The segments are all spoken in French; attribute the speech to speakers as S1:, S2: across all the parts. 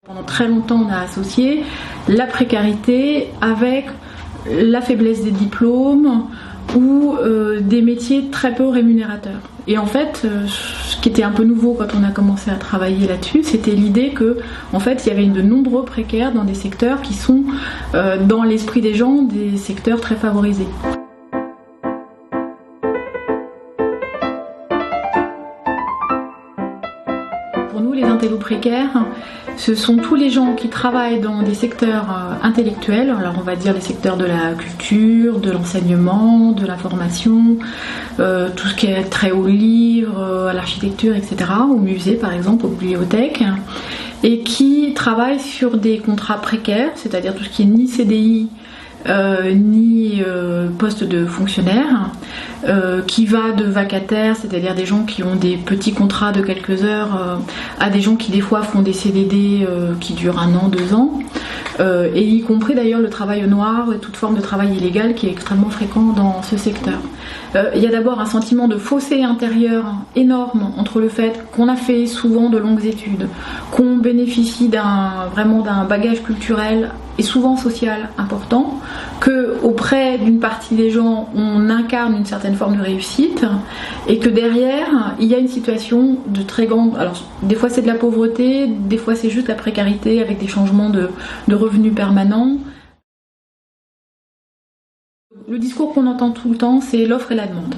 S1: Pendant très longtemps, on a associé la précarité avec la faiblesse des diplômes ou des métiers très peu rémunérateurs. Et en fait, ce qui était un peu nouveau quand on a commencé à travailler là-dessus, c'était l'idée que, en fait, il y avait de nombreux précaires dans des secteurs qui sont, dans l'esprit des gens, des secteurs très favorisés. Pour nous, les intellos précaires, ce sont tous les gens qui travaillent dans des secteurs intellectuels, alors on va dire les secteurs de la culture, de l'enseignement, de l'information, tout ce qui est trait aux livres, à l'architecture, etc., au musée par exemple, aux bibliothèques, et qui travaillent sur des contrats précaires, c'est-à-dire tout ce qui est ni CDI, ni poste de fonctionnaire, qui va de vacataires, c'est-à-dire des gens qui ont des petits contrats de quelques heures, à des gens qui des fois font des CDD qui durent 1 an, 2 ans, et y compris d'ailleurs le travail au noir et toute forme de travail illégal qui est extrêmement fréquent dans ce secteur. Il y a d'abord un sentiment de fossé intérieur énorme entre le fait qu'on a fait souvent de longues études, qu'on bénéficie vraiment d'un bagage culturel et souvent social important, que auprès d'une partie des gens on incarne une certaine forme de réussite et que derrière il y a une situation de très grande, alors des fois c'est de la pauvreté, des fois c'est juste la précarité avec des changements de revenus permanents. Le discours qu'on entend tout le temps, c'est l'offre et la demande.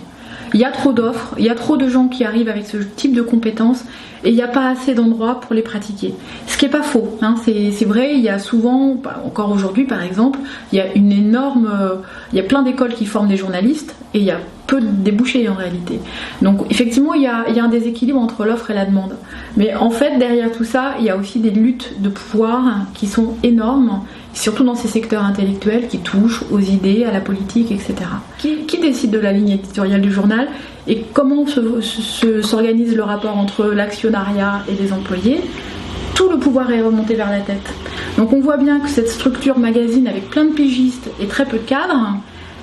S1: Il y a trop d'offres, il y a trop de gens qui arrivent avec ce type de compétences et il n'y a pas assez d'endroits pour les pratiquer. Ce qui n'est pas faux, hein, c'est vrai, il y a souvent, encore aujourd'hui par exemple, il y a plein d'écoles qui forment des journalistes et il y a peu de débouchés en réalité. Donc effectivement il y a un déséquilibre entre l'offre et la demande. Mais en fait derrière tout ça, il y a aussi des luttes de pouvoir qui sont énormes, surtout dans ces secteurs intellectuels qui touchent aux idées, à la politique, etc. Qui décide de la ligne éditoriale du journal et comment s'organise le rapport entre l'actionnariat et les employés? Tout le pouvoir est remonté vers la tête. Donc on voit bien que cette structure magazine avec plein de pigistes et très peu de cadres,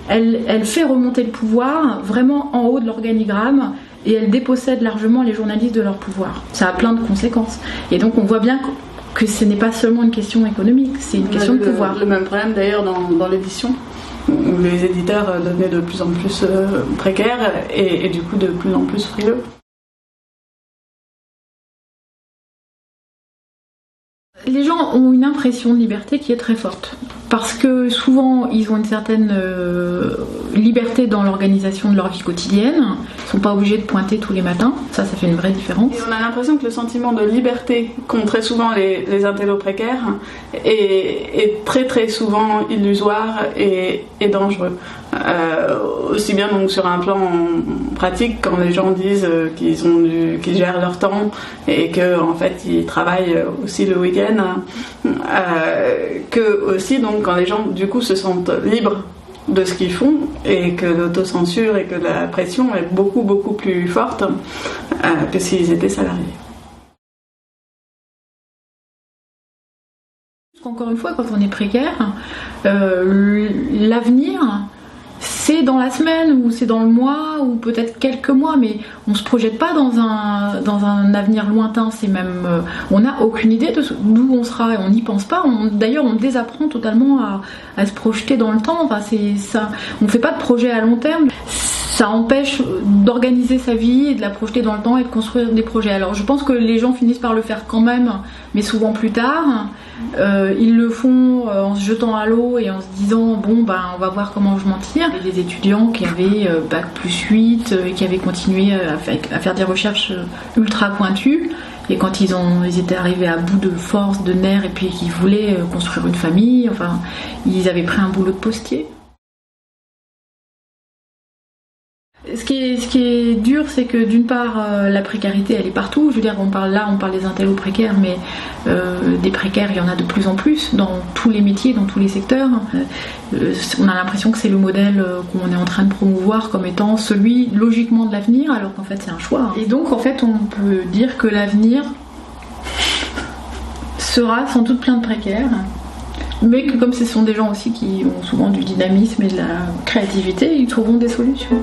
S1: elle fait remonter le pouvoir vraiment en haut de l'organigramme et elle dépossède largement les journalistes de leur pouvoir. Ça a plein de conséquences. Et donc on voit bien que ce n'est pas seulement une question économique, c'est une question de pouvoir.
S2: Le même problème d'ailleurs dans l'édition, où les éditeurs devenaient de plus en plus précaires et du coup de plus en plus frileux.
S1: Les gens ont une impression de liberté qui est très forte. Parce que souvent, ils ont une certaine liberté dans l'organisation de leur vie quotidienne. Ils ne sont pas obligés de pointer tous les matins. Ça fait une vraie différence.
S2: Et on a l'impression que le sentiment de liberté qu'ont très souvent les intellos précaires est très très souvent illusoire et dangereux. Aussi bien donc sur un plan pratique, quand les gens disent qu'ils gèrent leur temps et qu'en fait ils travaillent aussi le week-end, que aussi donc quand les gens du coup se sentent libres de ce qu'ils font et que l'autocensure et que la pression est beaucoup beaucoup plus forte que s'ils étaient salariés.
S1: Encore une fois, quand on est précaire, l'avenir, c'est dans la semaine ou c'est dans le mois ou peut-être quelques mois, mais on se projette pas dans un avenir lointain. C'est même, on n'a aucune idée d'où on sera et on n'y pense pas. D'ailleurs, on désapprend totalement à se projeter dans le temps. Enfin, c'est ça. On fait pas de projet à long terme. Ça empêche d'organiser sa vie et de la projeter dans le temps et de construire des projets. Alors je pense que les gens finissent par le faire quand même, mais souvent plus tard. Ils le font en se jetant à l'eau et en se disant bon on va voir comment je m'en tire. Il y a des étudiants qui avaient bac plus 8 et qui avaient continué à faire des recherches ultra pointues. Et quand ils étaient arrivés à bout de force, de nerfs et puis qu'ils voulaient construire une famille, enfin ils avaient pris un boulot de postier. Ce qui est dur, c'est que d'une part, la précarité, elle est partout. Je veux dire, on parle des intellos précaires, mais des précaires, il y en a de plus en plus dans tous les métiers, dans tous les secteurs. On a l'impression que c'est le modèle qu'on est en train de promouvoir comme étant celui logiquement de l'avenir, alors qu'en fait c'est un choix. Et donc en fait, on peut dire que l'avenir sera sans doute plein de précaires. Mais que comme ce sont des gens aussi qui ont souvent du dynamisme et de la créativité, ils trouveront des solutions.